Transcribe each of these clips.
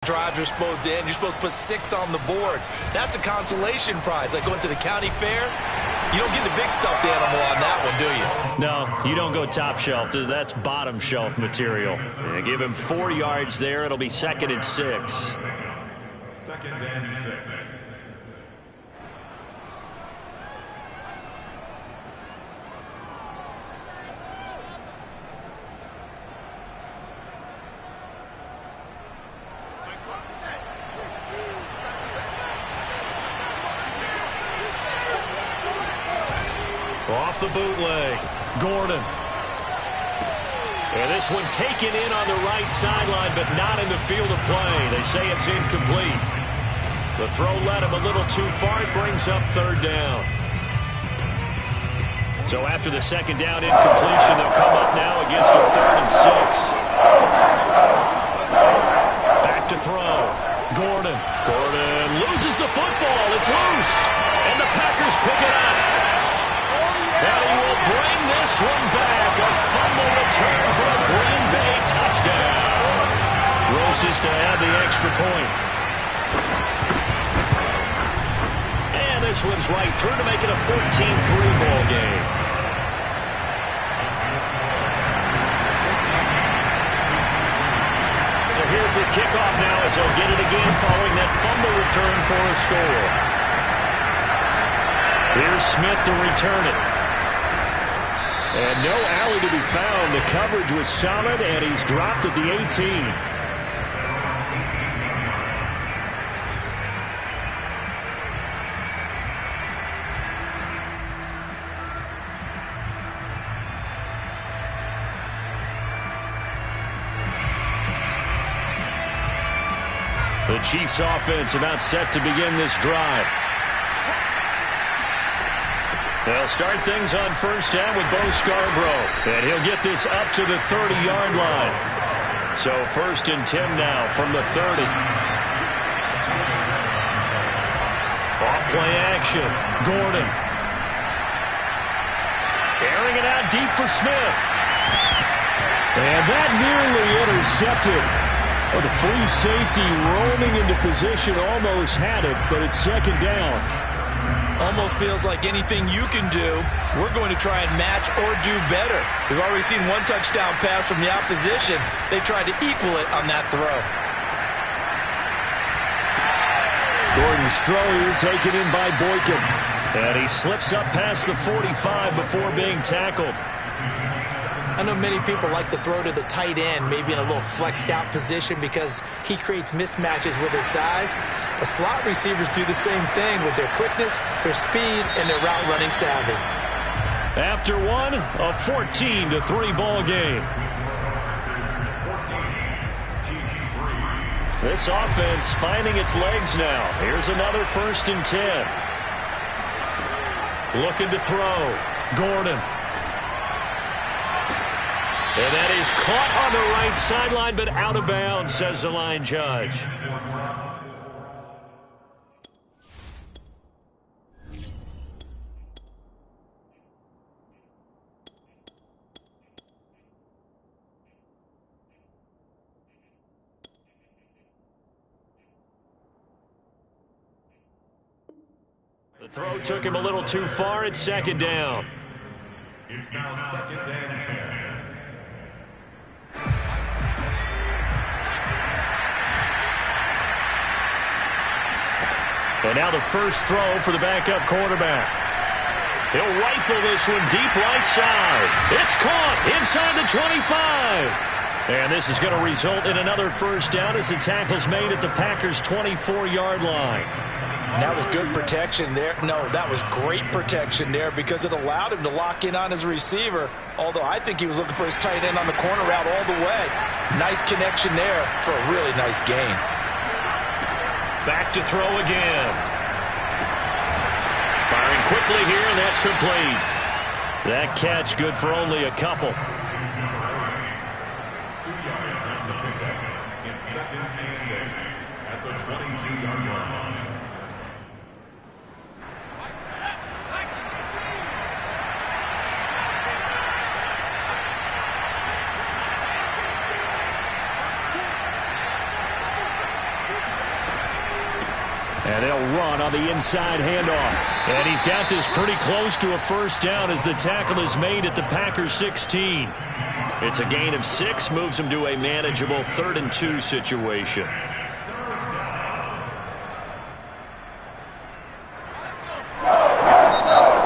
Drives are supposed to end. You're supposed to put 6 on the board. That's a consolation prize. Like going to the county fair, you don't get the big stuffed animal on that one, do you? No, you don't go top shelf. That's bottom shelf material. Yeah, give him 4 yards there. It'll be 2nd and 6. 2nd and 6. Off the bootleg, Gordon. And this one taken in on the right sideline, but not in the field of play. They say it's incomplete. The throw led him a little too far. It brings up 3rd down. So after the 2nd down incompletion, they'll come up now against a 3rd and 6. Back to throw. Gordon. Gordon loses the football. It's loose. And the Packers pick it up. And he will bring this one back. A fumble return for a Green Bay touchdown. Roses to add the extra point. And this one's right through to make it a 14-3 ball game. So here's the kickoff now as they'll get it again following that fumble return for a score. Here's Smith to return it. And no alley to be found. The coverage was solid, and he's dropped at the 18. The Chiefs offense about set to begin this drive. They'll start things on 1st down with Bo Scarborough. And he'll get this up to the 30-yard line. So 1st and 10 now from the 30. Off-play action. Gordon. Airing it out deep for Smith. And that nearly intercepted. Oh, the free safety roaming into position almost had it, but it's 2nd down. Almost feels like anything you can do, we're going to try and match or do better. We've already seen 1 touchdown pass from the opposition. They tried to equal it on that throw. Gordon's throw here taken in by Boykin. And he slips up past the 45 before being tackled. I know many people like to throw to the tight end, maybe in a little flexed out position because he creates mismatches with his size. The slot receivers do the same thing with their quickness, their speed, and their route running savvy. After one, a 14-3 ball game. This offense finding its legs now. Here's another 1st and 10. Looking to throw. Gordon. And that is caught on the right sideline, but out of bounds, says the line judge. The throw took him a little too far. It's 2nd down. It's now 2nd and 10. And now the first throw for the backup quarterback. He'll rifle this one deep right side. It's caught inside the 25. And this is going to result in another 1st down as the tackle's made at the Packers' 24-yard line. That was good protection there. No, that was great protection there because it allowed him to lock in on his receiver, although I think he was looking for his tight end on the corner route all the way. Nice connection there for a really nice gain. Back to throw again. Firing quickly here, and that's complete. That catch good for only a couple. 2 yards on the pickup. It's 2nd and 8 at the 22-yard line. And they'll run on the inside handoff. And he's got this pretty close to a first down as the tackle is made at the Packers 16. It's a gain of 6, moves him to a manageable 3rd and 2 situation.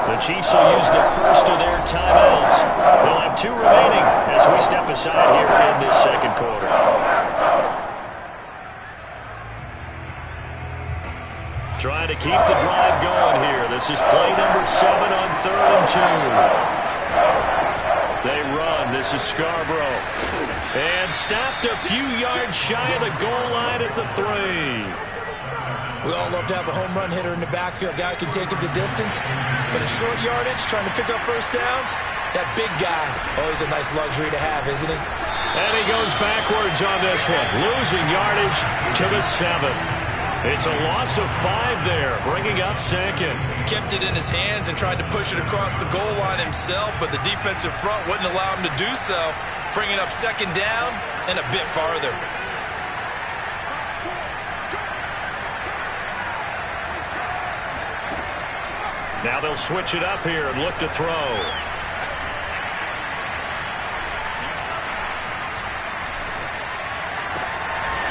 The Chiefs will use the first of their timeouts. They'll have 2 remaining as we step aside here in this second quarter. Trying to keep the drive going here. This is play number 7 on 3rd and 2. They run. This is Scarborough. And stopped a few yards shy of the goal line at the 3. We all love to have a home run hitter in the backfield. Guy can take it the distance. But at short yardage, trying to pick up first downs, that big guy, always a nice luxury to have, isn't he? And he goes backwards on this one, losing yardage to the 7. It's a loss of 5 there, bringing up 2nd. He kept it in his hands and tried to push it across the goal line himself, but the defensive front wouldn't allow him to do so, bringing up 2nd down and a bit farther. Now they'll switch it up here and look to throw.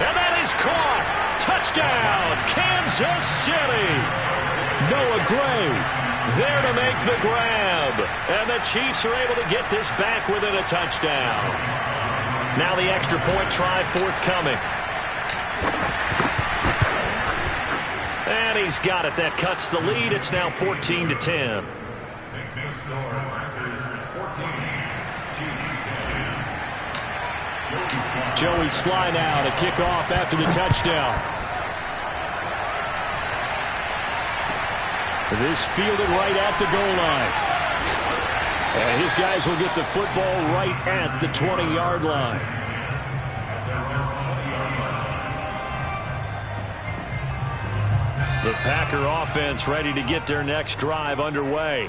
And that is caught. Touchdown, Kansas City. Noah Gray there to make the grab. And the Chiefs are able to get this back within a touchdown. Now the extra point try forthcoming. And he's got it. That cuts the lead. It's now 14-10. Makes the score. Packers 14. Chiefs 10. Joey Sly now to kick off after the touchdown. This fielded right at the goal line. And his guys will get the football right at the 20-yard line. The Packer offense ready to get their next drive underway.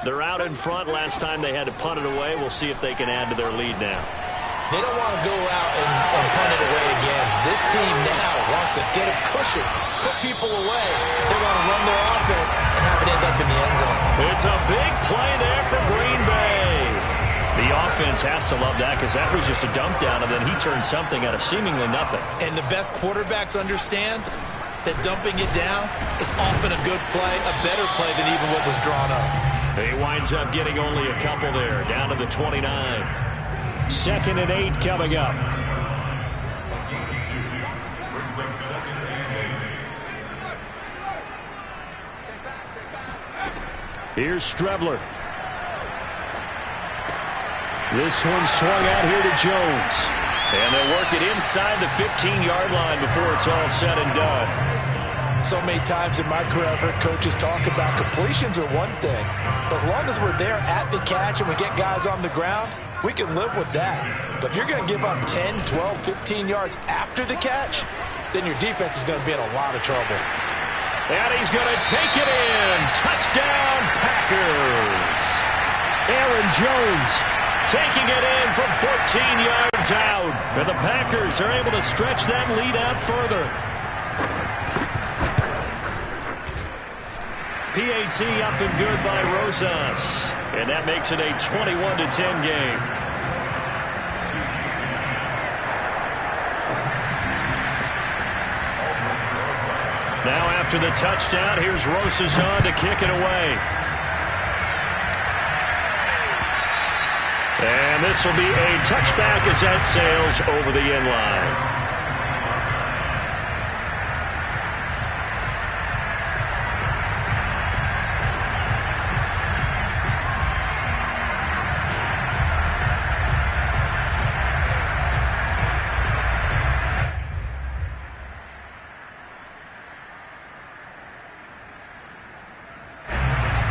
They're out in front. Last time they had to punt it away. We'll see if they can add to their lead now. They don't want to go out and punt it away again. This team now wants to get a cushion, put people away. They want to run their offense and have it end up in the end zone. It's a big play there for Green Bay. The offense has to love that because that was just a dump down, and then he turned something out of seemingly nothing. And the best quarterbacks understand that dumping it down is often a good play, a better play than even what was drawn up. He winds up getting only a couple there, down to the 29. 2nd and 8 coming up. Brings up 2nd and 8. Here's Strebler. This one swung out here to Jones. And they'll work it inside the 15-yard line before it's all said and done. So many times in my career, I've heard coaches talk about completions are one thing. But as long as we're there at the catch and we get guys on the ground, we can live with that. But if you're going to give up 10, 12, 15 yards after the catch, then your defense is going to be in a lot of trouble. And he's going to take it in. Touchdown, Packers. Aaron Jones taking it in from 14 yards out. And the Packers are able to stretch that lead out further. PAT up and good by Rosas. And that makes it a 21-10 game. Now after the touchdown, here's Rosas on to kick it away. And this will be a touchback as that sails over the end line.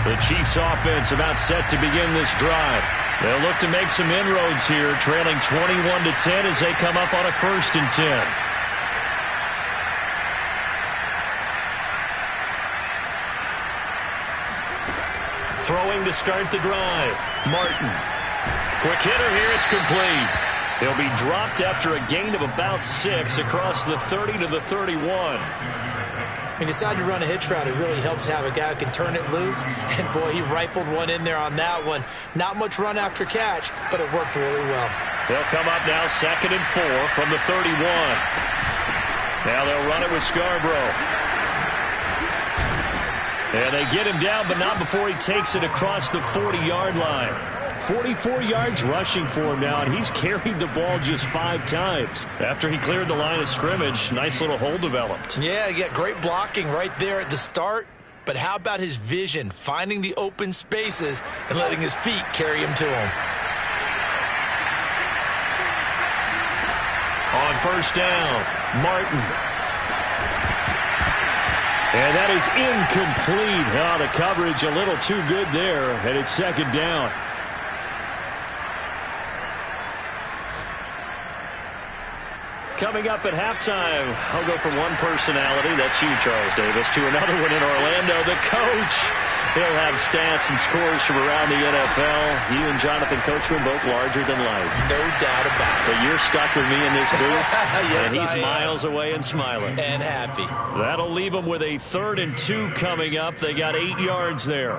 The Chiefs offense about set to begin this drive. They'll look to make some inroads here, trailing 21-10 as they come up on a 1st and 10. Throwing to start the drive. Martin. Quick hitter here, it's complete. He'll be dropped after a gain of about 6 across the 30 to the 31. When you decide to run a hitch route, it really helps to have a guy who can turn it loose. And, boy, he rifled one in there on that one. Not much run after catch, but it worked really well. They'll come up now 2nd and 4 from the 31. Now they'll run it with Scarborough. And they get him down, but not before he takes it across the 40-yard line. 44 yards rushing for him now, and he's carried the ball just 5 times. After he cleared the line of scrimmage, nice little hole developed. Yeah, great blocking right there at the start. But how about his vision, finding the open spaces and letting his feet carry him to him? On first down, Martin. And that is incomplete. Oh, the coverage a little too good there, and it's 2nd down. Coming up at halftime, I'll go from one personality, that's you, Charles Davis, to another one in Orlando, the coach. He'll have stats and scores from around the NFL. You and Jonathan Coachman both larger than life. No doubt about it. But you're stuck with me in this booth, yes, and he's miles away and smiling. And happy. That'll leave them with a 3rd and 2 coming up. They got 8 yards there.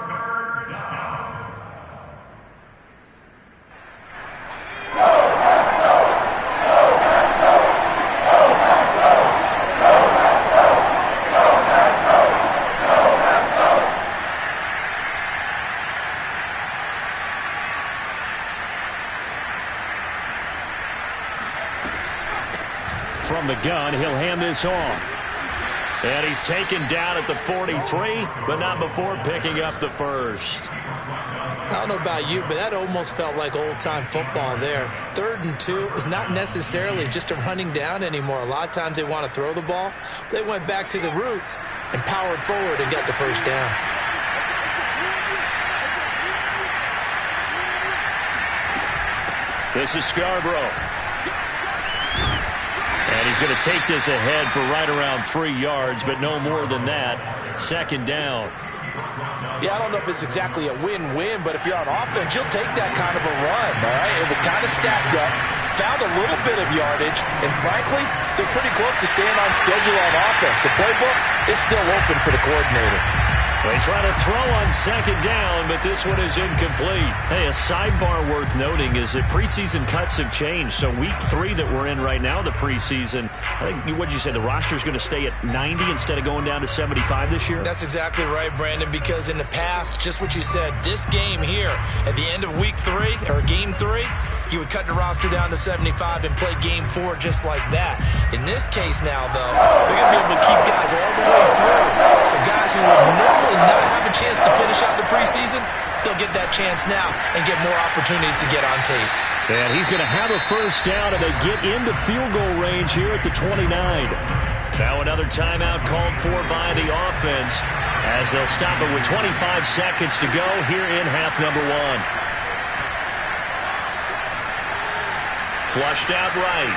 From the gun, he'll hand this off. And he's taken down at the 43, but not before picking up the first. I don't know about you, but that almost felt like old-time football there. 3rd and 2 is not necessarily just a running down anymore. A lot of times they want to throw the ball. They went back to the roots and powered forward and got the first down. This is Scarborough. And he's going to take this ahead for right around 3 yards, but no more than that. 2nd down. Yeah, I don't know if it's exactly a win-win, but if you're on offense, you'll take that kind of a run, all right? It was kind of stacked up, found a little bit of yardage, and frankly, they're pretty close to staying on schedule on offense. The playbook is still open for the coordinator. They try to throw on 2nd down, but this one is incomplete. Hey, a sidebar worth noting is that preseason cuts have changed. So week 3 that we're in right now, the preseason, I think, what'd you say, the roster's going to stay at 90 instead of going down to 75 this year? That's exactly right, Brandon, because in the past, just what you said, this game here, at the end of week 3, or game 3, you would cut the roster down to 75 and play game 4 just like that. In this case now, though, they're going to be able to keep guys all the way through. So guys who would normally not have a chance to finish out the preseason, they'll get that chance now and get more opportunities to get on tape. And he's going to have a first down, and they get into field goal range here at the 29. Now another timeout called for by the offense as they'll stop it with 25 seconds to go here in half number 1. Flushed out right.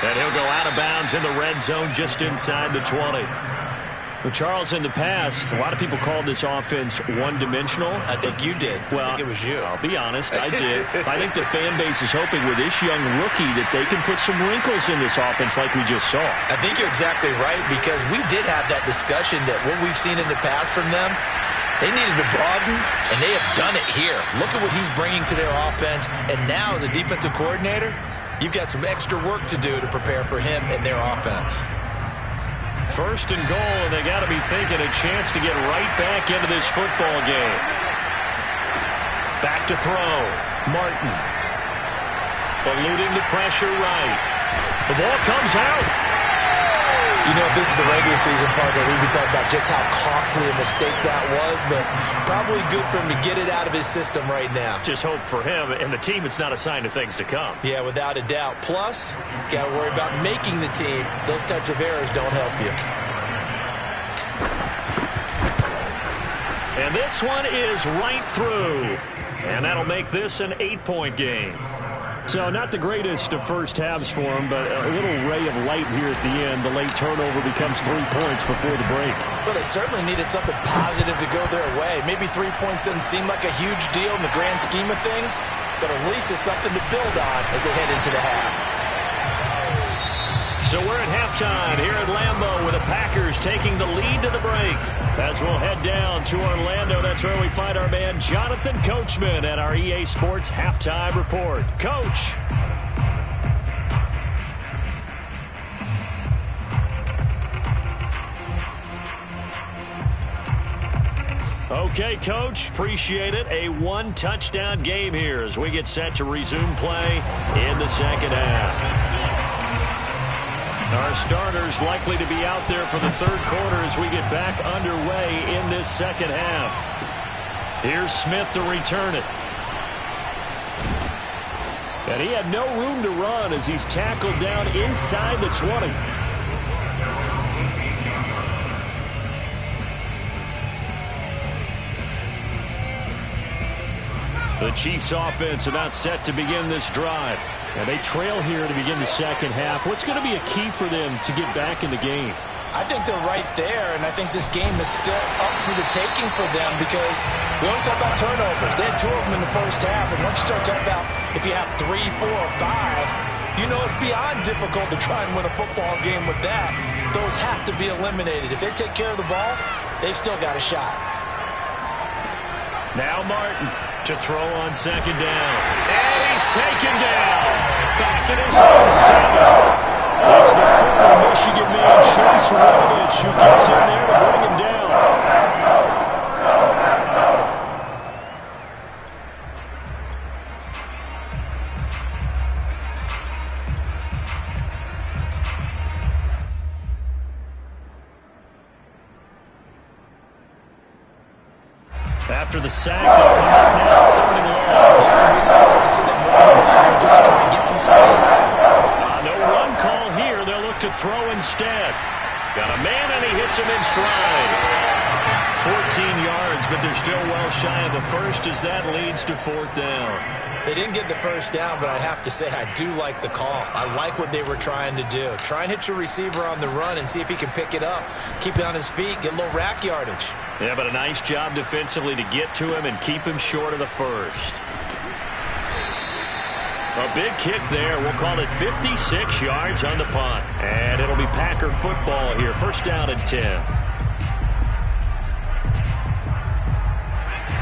And he'll go out of bounds in the red zone just inside the 20. Well, Charles, in the past, a lot of people called this offense one-dimensional. I think you did. Well, I think it was you. I'll be honest, I did. I think the fan base is hoping with this young rookie that they can put some wrinkles in this offense like we just saw. I think you're exactly right, because we did have that discussion that what we've seen in the past from them, they needed to broaden, and they have done it here. Look at what he's bringing to their offense, and now as a defensive coordinator, you've got some extra work to do to prepare for him and their offense. First and goal, and they got to be thinking a chance to get right back into this football game. Back to throw. Martin. Eluding the pressure right. The ball comes out. You know, this is the regular season part that we've been talking about just how costly a mistake that was, but probably good for him to get it out of his system right now. Just hope for him and the team it's not a sign of things to come. Yeah, without a doubt. Plus, got to worry about making the team. Those types of errors don't help you. And this one is right through. And that'll make this an 8-point game. So not the greatest of first halves for him, but a little ray of light here at the end. The late turnover becomes 3 points before the break. Well, they certainly needed something positive to go their way. Maybe 3 points doesn't seem like a huge deal in the grand scheme of things, but at least it's something to build on as they head into the half. So we're at halftime here at Lambeau with the Packers taking the lead to the break. As we'll head down to Orlando, that's where we find our man Jonathan Coachman at our EA Sports Halftime Report. Coach. Okay, Coach, appreciate it. A one-touchdown game here as we get set to resume play in the second half. Our starters likely to be out there for the third quarter as we get back underway in this second half. Here's Smith to return it. And he had no room to run as he's tackled down inside the 20. The Chiefs offense about set to begin this drive. And they trail here to begin the second half. What's going to be a key for them to get back in the game? I think they're right there, and I think this game is still up for the taking for them because we always talk about turnovers. They had 2 of them in the first half, and once you start talking about if you have 3, 4, or 5, you know it's beyond difficult to try and win a football game with that. Those have to be eliminated. If they take care of the ball, they've still got a shot. Now Martin to throw on second down. And he's taken down. Back in his own 7. It's the former Michigan man, Chase Winovich, who gets in there to bring him down. After the sack, they'll come up now, 3rd and long. I'd be surprised to see them run the ball here just to try and get some space. No run call here. They'll look to throw instead. Got a man, and he hits him in stride. 14 yards, but they're still well shy of the first as that leads to 4th down. They didn't get the first down, but I have to say I do like the call. I like what they were trying to do. Try and hit your receiver on the run and see if he can pick it up, keep it on his feet, get a little rack yardage. Yeah, but a nice job defensively to get to him and keep him short of the first. A big kick there. We'll call it 56 yards on the punt. And it'll be Packer football here. 1st down and 10.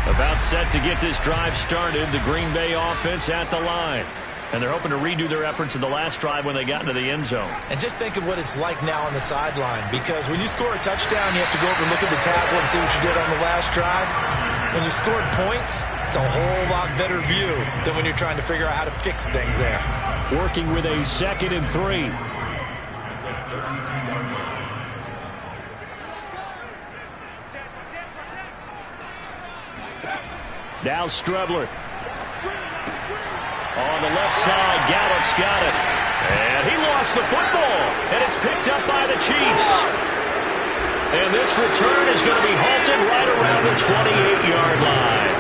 About set to get this drive started. The Green Bay offense at the line. And they're hoping to redo their efforts in the last drive when they got into the end zone. And just think of what it's like now on the sideline. Because when you score a touchdown, you have to go over and look at the tablet and see what you did on the last drive. When you scored points, it's a whole lot better view than when you're trying to figure out how to fix things there. Working with a 2nd and 3. Now Strebler. On the left side, Gallup's got it. And he lost the football. And it's picked up by the Chiefs. And this return is going to be halted right around the 28-yard line.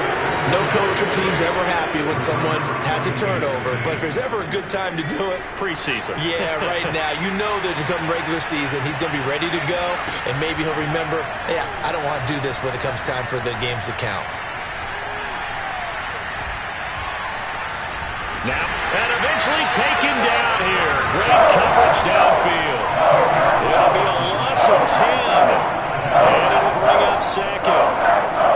No coach or team's ever happy when someone has a turnover. But if there's ever a good time to do it, preseason. Yeah, right now. You know that come regular season, he's going to be ready to go. And maybe he'll remember, yeah, I don't want to do this when it comes time for the games to count. Now, and eventually taken down here. Great coverage downfield. It'll be a loss of 10. And it'll bring up 2nd.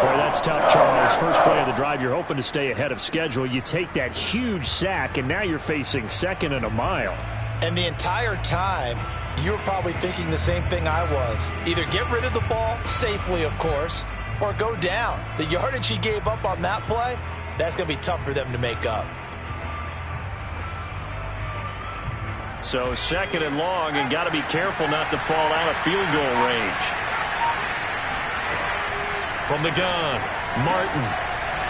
Boy, that's tough, Charles. First play of the drive, you're hoping to stay ahead of schedule. You take that huge sack, and now you're facing 2nd and a mile. And the entire time, you were probably thinking the same thing I was. Either get rid of the ball, safely, of course, or go down. The yardage he gave up on that play, that's going to be tough for them to make up. So 2nd and long, and got to be careful not to fall out of field goal range. From the gun, Martin.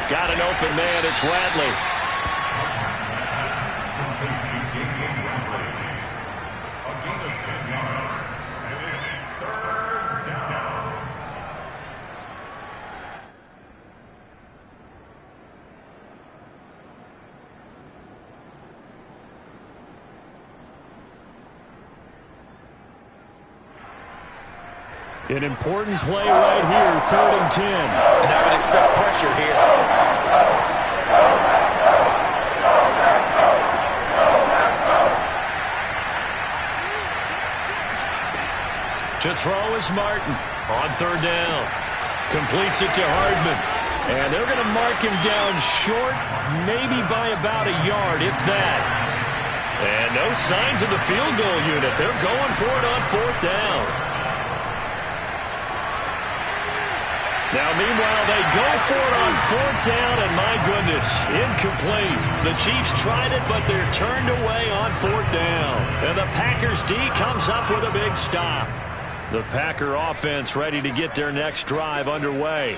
Got an open man, it's Radley. A gain of 10 yards, and it's 3rd down. An important play right here, 3rd and 10. And I would expect pressure here. To throw is Martin on third down. Completes it to Hardman. And they're going to mark him down short, maybe by about a yard, if that. And no signs of the field goal unit. They're going for it on fourth down. Now, meanwhile, they go for it on fourth down, and my goodness, incomplete. The Chiefs tried it, but they're turned away on fourth down. And the Packers D comes up with a big stop. The Packer offense ready to get their next drive underway.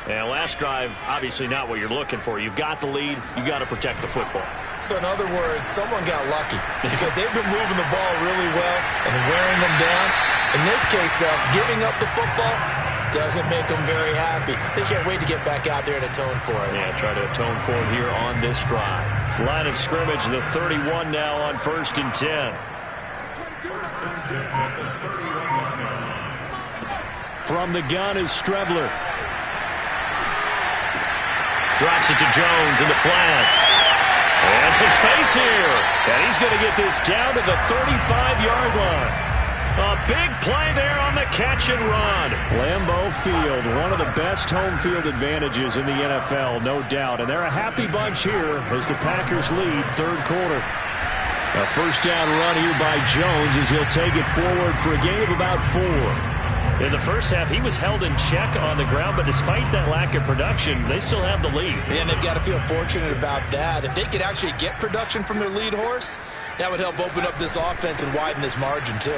And last drive, obviously not what you're looking for. You've got the lead. You've got to protect the football. So in other words, someone got lucky because they've been moving the ball really well and wearing them down. In this case, though, giving up the football doesn't make them very happy. They can't wait to get back out there and atone for it. Yeah, try to atone for it here on this drive. Line of scrimmage, the 31 now on 1st and 10. From the gun is Strebler. Drops it to Jones in the flat. And some space here. And he's going to get this down to the 35-yard line. A big play there on the catch and run. Lambeau Field, one of the best home field advantages in the NFL, no doubt. And they're a happy bunch here as the Packers lead third quarter. A first down run here by Jones as he'll take it forward for a gain of about 4. In the first half, he was held in check on the ground, but despite that lack of production, they still have the lead. And they've got to feel fortunate about that. If they could actually get production from their lead horse, that would help open up this offense and widen this margin, too.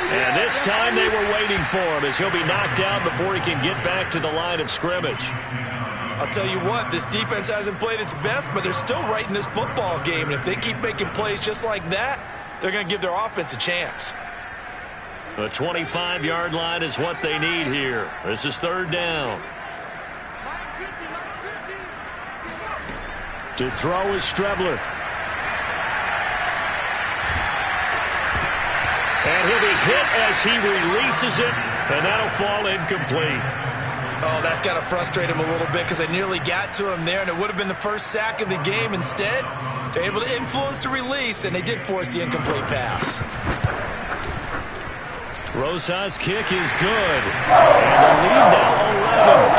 And this time they were waiting for him as he'll be knocked down before he can get back to the line of scrimmage. I'll tell you what, this defense hasn't played its best, but they're still right in this football game. And if they keep making plays just like that, they're going to give their offense a chance. The 25-yard line is what they need here. This is third down. To throw is Strebler. And he'll be hit as he releases it, and that'll fall incomplete. Oh, that's got to frustrate him a little bit because they nearly got to him there, and it would have been the first sack of the game. Instead, they're able to influence the release, and they did force the incomplete pass. Rosas' kick is good. And the lead now 11,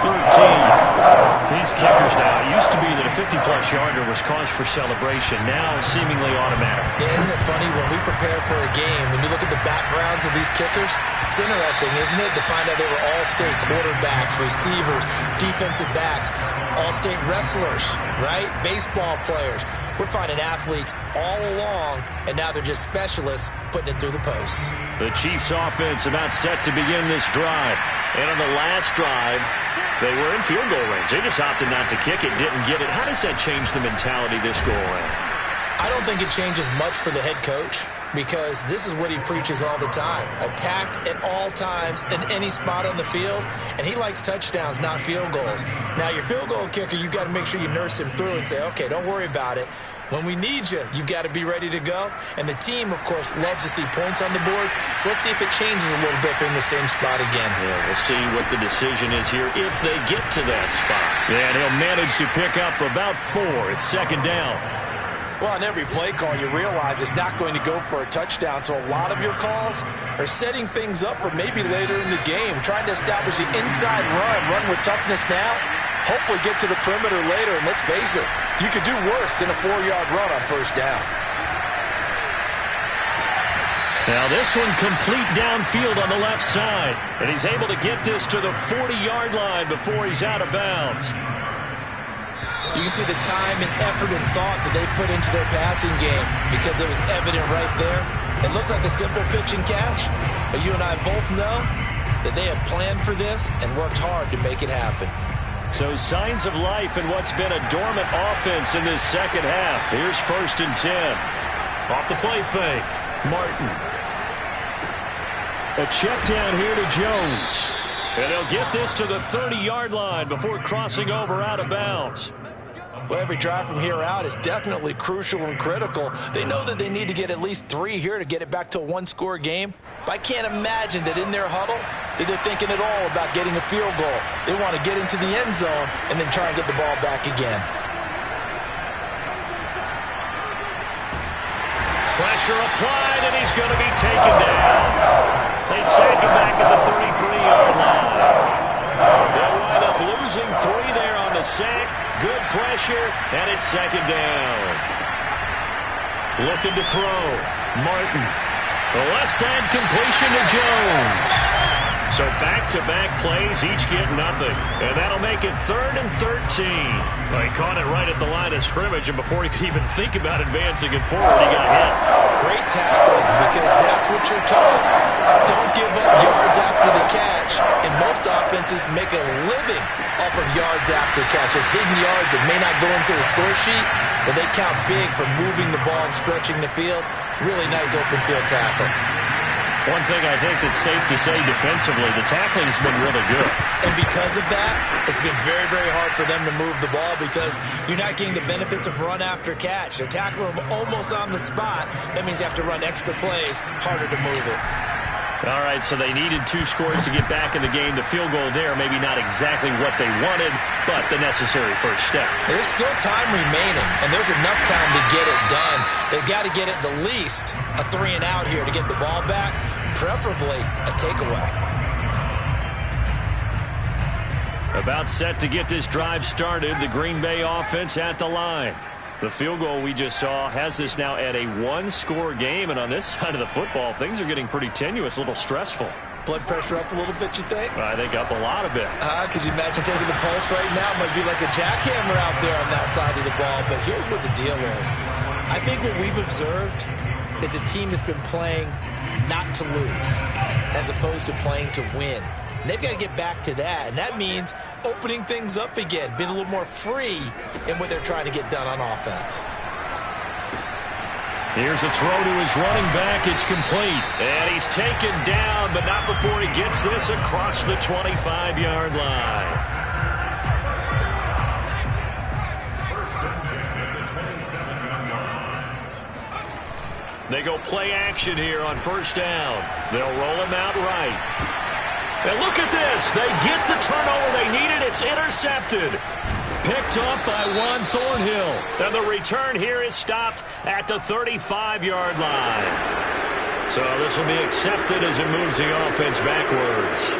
24-13. These kickers now, it used to be that a 50-plus yarder was cause for celebration. Now seemingly automatic. Yeah, isn't it funny when we prepare for a game, when you look at the backgrounds of these kickers, it's interesting, isn't it, to find out they were all-state quarterbacks, receivers, defensive backs, all-state wrestlers, right? Baseball players. We're finding athletes all along, and now they're just specialists putting it through the posts. The Chiefs offense about set to begin this drive. And on the last drive, they were in field goal range. They just opted not to kick it, didn't get it. How does that change the mentality this go around? I don't think it changes much for the head coach because this is what he preaches all the time. Attack at all times in any spot on the field, and he likes touchdowns, not field goals. Now, your field goal kicker, you've got to make sure you nurse him through and say, okay, don't worry about it. When we need you, you've got to be ready to go. And the team, of course, loves to see points on the board. So let's see if it changes a little bit from the same spot again. Yeah, we'll see what the decision is here if they get to that spot. And he'll manage to pick up about 4. It's second down. Well, on every play call, you realize it's not going to go for a touchdown. So a lot of your calls are setting things up for maybe later in the game, trying to establish the inside run with toughness now. Hopefully get to the perimeter later, and let's face it, you could do worse than a 4-yard run on first down. Now this one complete downfield on the left side, and he's able to get this to the 40-yard line before he's out of bounds. You can see the time and effort and thought that they put into their passing game because it was evident right there. It looks like a simple pitch and catch, but you and I both know that they have planned for this and worked hard to make it happen. So signs of life in what's been a dormant offense in this second half. Here's 1st and 10. Off the play fake, Martin. A check down here to Jones. And they'll get this to the 30-yard line before crossing over out of bounds. Well, every drive from here out is definitely crucial and critical. They know that they need to get at least 3 here to get it back to a one-score game. But I can't imagine that in their huddle that they're thinking at all about getting a field goal. They want to get into the end zone and then try and get the ball back again. Pressure applied, and he's going to be taken down. sack him back at the 33-yard line. They'll wind up losing 3 there on the sack. Good pressure, and it's second down. Looking to throw. Martin. The left side completion to Jones. So back-to-back plays, each get nothing. And that'll make it 3rd and 13. Well, he caught it right at the line of scrimmage, and before he could even think about advancing it forward, he got hit. Great tackling, because that's what you're taught. Don't give up yards after the catch. And most offenses make a living off of yards after catches. Hidden yards that may not go into the score sheet, but they count big for moving the ball and stretching the field. Really nice open field tackle. One thing I think that's safe to say defensively, the tackling's been really good. And because of that, it's been very, very hard for them to move the ball because you're not getting the benefits of run after catch. They're tackling them almost on the spot. That means you have to run extra plays, harder to move it. All right, so they needed 2 scores to get back in the game. The field goal there, maybe not exactly what they wanted, but the necessary first step. There's still time remaining, and there's enough time to get it done. They've got to get at the least a 3-and-out here to get the ball back, preferably a takeaway. About set to get this drive started, the Green Bay offense at the line. The field goal we just saw has this now at a 1-score game, and on this side of the football, things are getting pretty tenuous, a little stressful. Blood pressure up a little bit, you think? I think up a lot of it. Could you imagine taking the pulse right now? It might be like a jackhammer out there on that side of the ball, but here's what the deal is. I think what we've observed is a team that's been playing not to lose as opposed to playing to win. And they've got to get back to that, and that means opening things up again, being a little more free in what they're trying to get done on offense. Here's a throw to his running back. It's complete. And he's taken down, but not before he gets this across the 25-yard line. First and 10 at the 27-yard line. They go play action here on first down. They'll roll him out right. And look at this. They get the turnover they needed. It's intercepted. Picked up by Juan Thornhill. And the return here is stopped at the 35-yard line. So this will be accepted as it moves the offense backwards.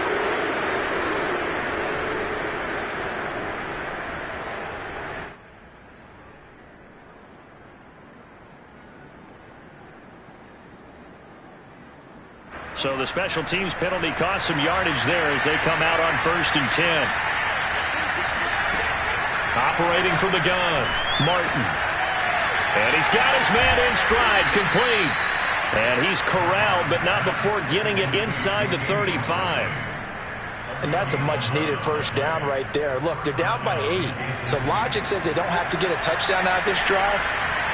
So the special teams penalty cost some yardage there as they come out on first and 10. Operating from the gun, Martin. And he's got his man in stride, complete. And he's corralled, but not before getting it inside the 35. And that's a much-needed first down right there. Look, they're down by 8. So logic says they don't have to get a touchdown out of this drive.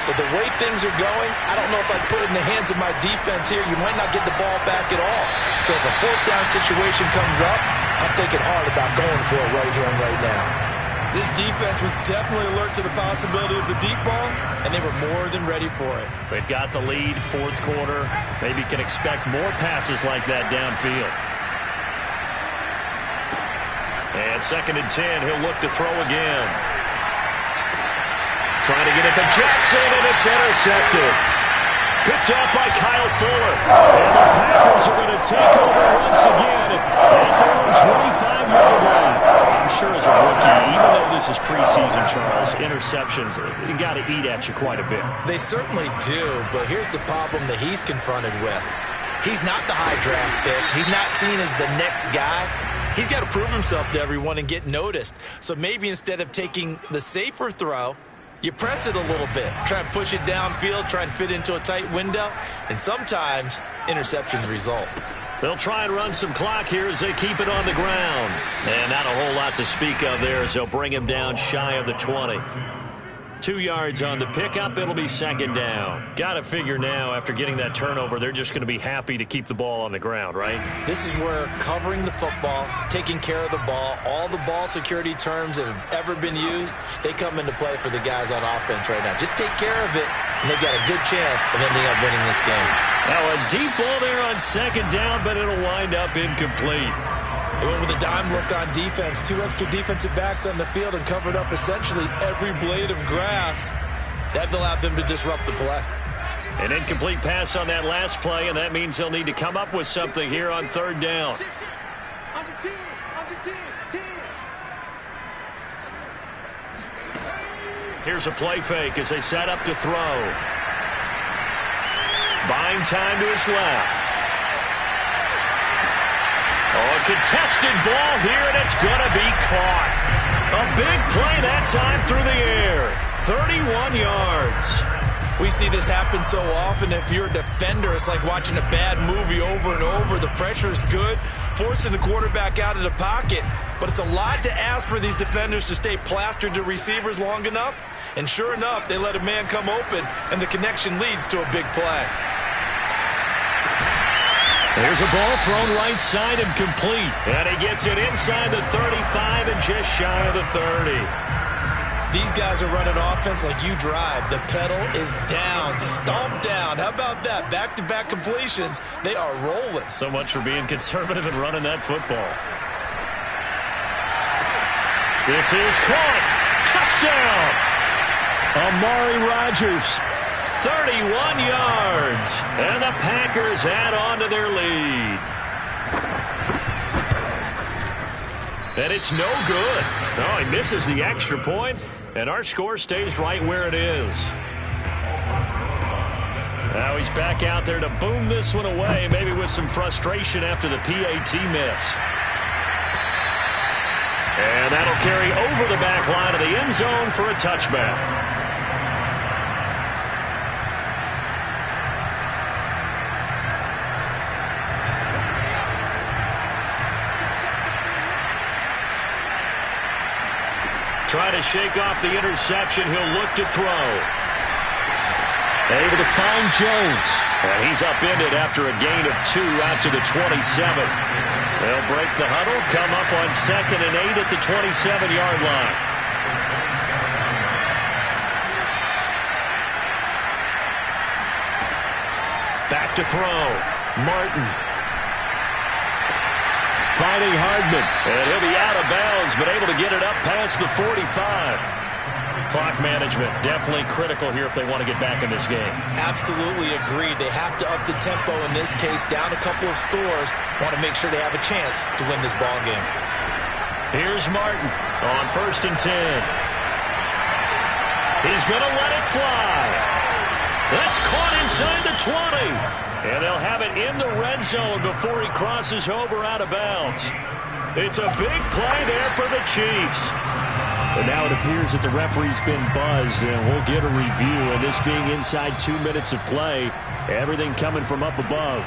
But the way things are going, I don't know if I put it in the hands of my defense here. You might not get the ball back at all. So if a 4th down situation comes up, I'm thinking hard about going for it right here and right now. This defense was definitely alert to the possibility of the deep ball, and they were more than ready for it. They've got the lead, 4th quarter. Maybe can expect more passes like that downfield. And second and 10, he'll look to throw again. Trying to get it to Jackson, and it's intercepted. Picked up by Kyle Fuller. And the Packers are going to take over once again at their own 25-yard line. I'm sure as a rookie, even though this is preseason, Charles, interceptions, you got to eat at you quite a bit. They certainly do, but here's the problem that he's confronted with. He's not the high draft pick. He's not seen as the next guy. He's got to prove himself to everyone and get noticed. So maybe instead of taking the safer throw, you press it a little bit, try and push it downfield, try and fit into a tight window, and sometimes interceptions result. They'll try and run some clock here as they keep it on the ground. And not a whole lot to speak of there as they'll bring him down shy of the 20. 2 yards on the pickup. It'll be second down. Got to figure now, after getting that turnover, they're just going to be happy to keep the ball on the ground, right? This is where covering the football, taking care of the ball, all the ball security terms that have ever been used, they come into play for the guys on offense right now. Just take care of it, and they've got a good chance of ending up winning this game. Now a deep ball there on second down, but it'll wind up incomplete. They went with a dime look on defense. 2 extra defensive backs on the field and covered up essentially every blade of grass. That allowed them to disrupt the play. An incomplete pass on that last play, and that means they'll need to come up with something here on third down. Here's a play fake as they set up to throw. Buying time to his left. Oh, a contested ball here, and it's going to be caught. A big play that time through the air. 31 yards. We see this happen so often. If you're a defender, it's like watching a bad movie over and over. The pressure is good, forcing the quarterback out of the pocket. But it's a lot to ask for these defenders to stay plastered to receivers long enough. And sure enough, they let a man come open, and the connection leads to a big play. There's a ball thrown right side and complete. And he gets it inside the 35 and just shy of the 30. These guys are running offense like you drive. The pedal is down, stomped down. How about that? Back-to-back completions. They are rolling. So much for being conservative and running that football. This is caught. Touchdown. Amari Rodgers, 31 yards. And the Packers add on to their lead. And it's no good. No, he misses the extra point, and our score stays right where it is. Now he's back out there to boom this one away, maybe with some frustration after the PAT miss. And that'll carry over the back line of the end zone for a touchback. Trying to shake off the interception. He'll look to throw. Able to find Jones. And he's upended after a gain of 2 out to the 27. They'll break the huddle, come up on 2nd and 8 at the 27-yard line. Back to throw. Martin. Finding Hardman. And he'll be out of bounds, but able to get it up past the 45. Clock management definitely critical here if they want to get back in this game. Absolutely agreed. They have to up the tempo in this case, down a couple of scores. Want to make sure they have a chance to win this ball game. Here's Martin on 1st and 10. He's going to let it fly. That's caught inside the 20. And they'll have it in the red zone before he crosses over out of bounds. It's a big play there for the Chiefs. But now it appears that the referee's been buzzed, and we'll get a review. And this being inside 2 minutes of play, everything coming from up above.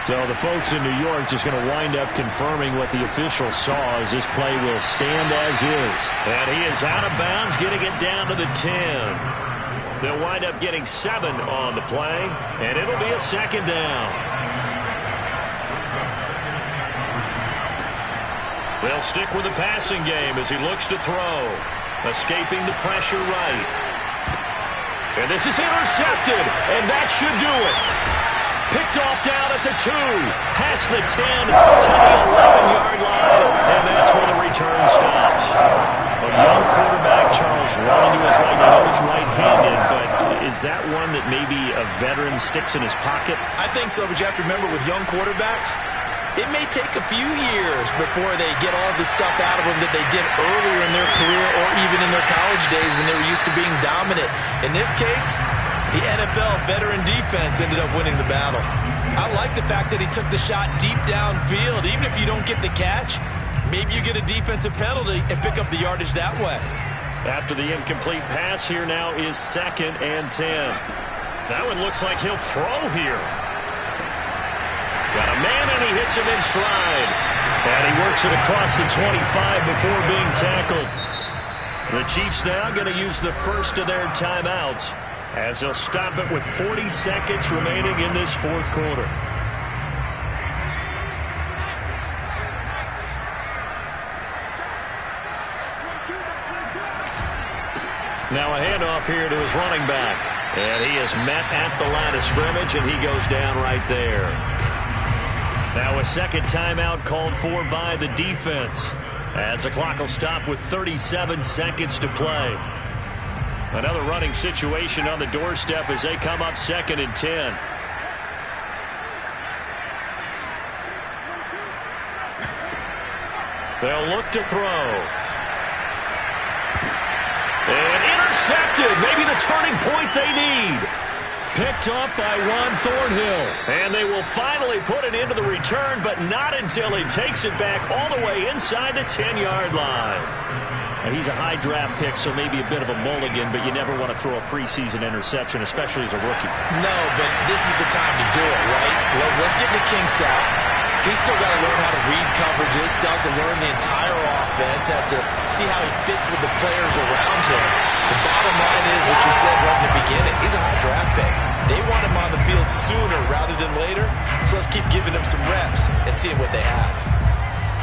So the folks in New York just going to wind up confirming what the official saw as this play will stand as is. And he is out of bounds, getting it down to the 10. They'll wind up getting 7 on the play, and it'll be a 2nd down. They'll stick with the passing game as he looks to throw. Escaping the pressure right. And this is intercepted, and that should do it. Picked off down at the 2, past the 10 to the 11-yard line, and that's where the return stops. A young quarterback, Charles, rolling to his right. I know he's right-handed, but is that one that maybe a veteran sticks in his pocket? I think so, but you have to remember with young quarterbacks, it may take a few years before they get all the stuff out of them that they did earlier in their career or even in their college days when they were used to being dominant. In this case, the NFL veteran defense ended up winning the battle. I like the fact that he took the shot deep downfield. Even if you don't get the catch, maybe you get a defensive penalty and pick up the yardage that way. After the incomplete pass, here now is 2nd and 10. That one looks like he'll throw here. Got a man, and he hits him in stride. And he works it across the 25 before being tackled. The Chiefs now going to use the first of their timeouts, as they'll stop it with 40 seconds remaining in this 4th quarter. Now a handoff here to his running back. And he is met at the line of scrimmage, and he goes down right there. Now a 2nd timeout called for by the defense. As the clock will stop with 37 seconds to play. Another running situation on the doorstep as they come up 2nd and 10. They'll look to throw. And intercepted. Maybe the turning point they need. Picked up by Juan Thornhill. And they will finally put it into the return, but not until he takes it back all the way inside the 10-yard line. Now, he's a high draft pick, so maybe a bit of a mulligan, but you never want to throw a preseason interception, especially as a rookie. No, but this is the time to do it, right? Let's get the kinks out. He's still got to learn how to read coverages, still has to learn the entire offense, has to see how he fits with the players around him. The bottom line is what you said right in the beginning. He's a high draft pick. They want him on the field sooner rather than later, so let's keep giving him some reps and seeing what they have.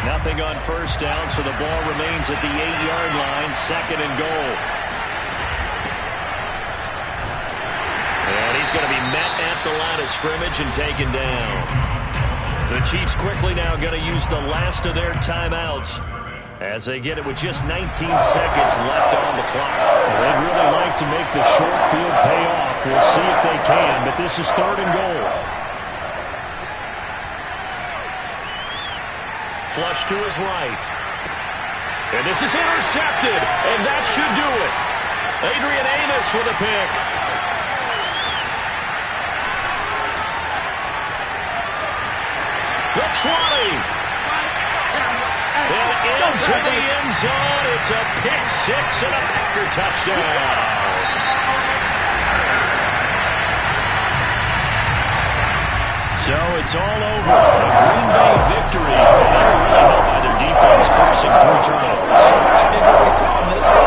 Nothing on first down, so the ball remains at the 8-yard line, 2nd and goal. And he's going to be met at the line of scrimmage and taken down. The Chiefs quickly now going to use the last of their timeouts as they get it with just 19 seconds left on the clock. Well, they'd really like to make the short field pay off. We'll see if they can, but this is 3rd and goal. Flush to his right. And this is intercepted, and that should do it. Adrian Amos with a pick. The 20. And into the end zone. It's a pick 6 and a Packer touchdown. So it's all over. A Green Bay victory. They were really helped by their defense forcing 3 turnovers. I think what we saw in this one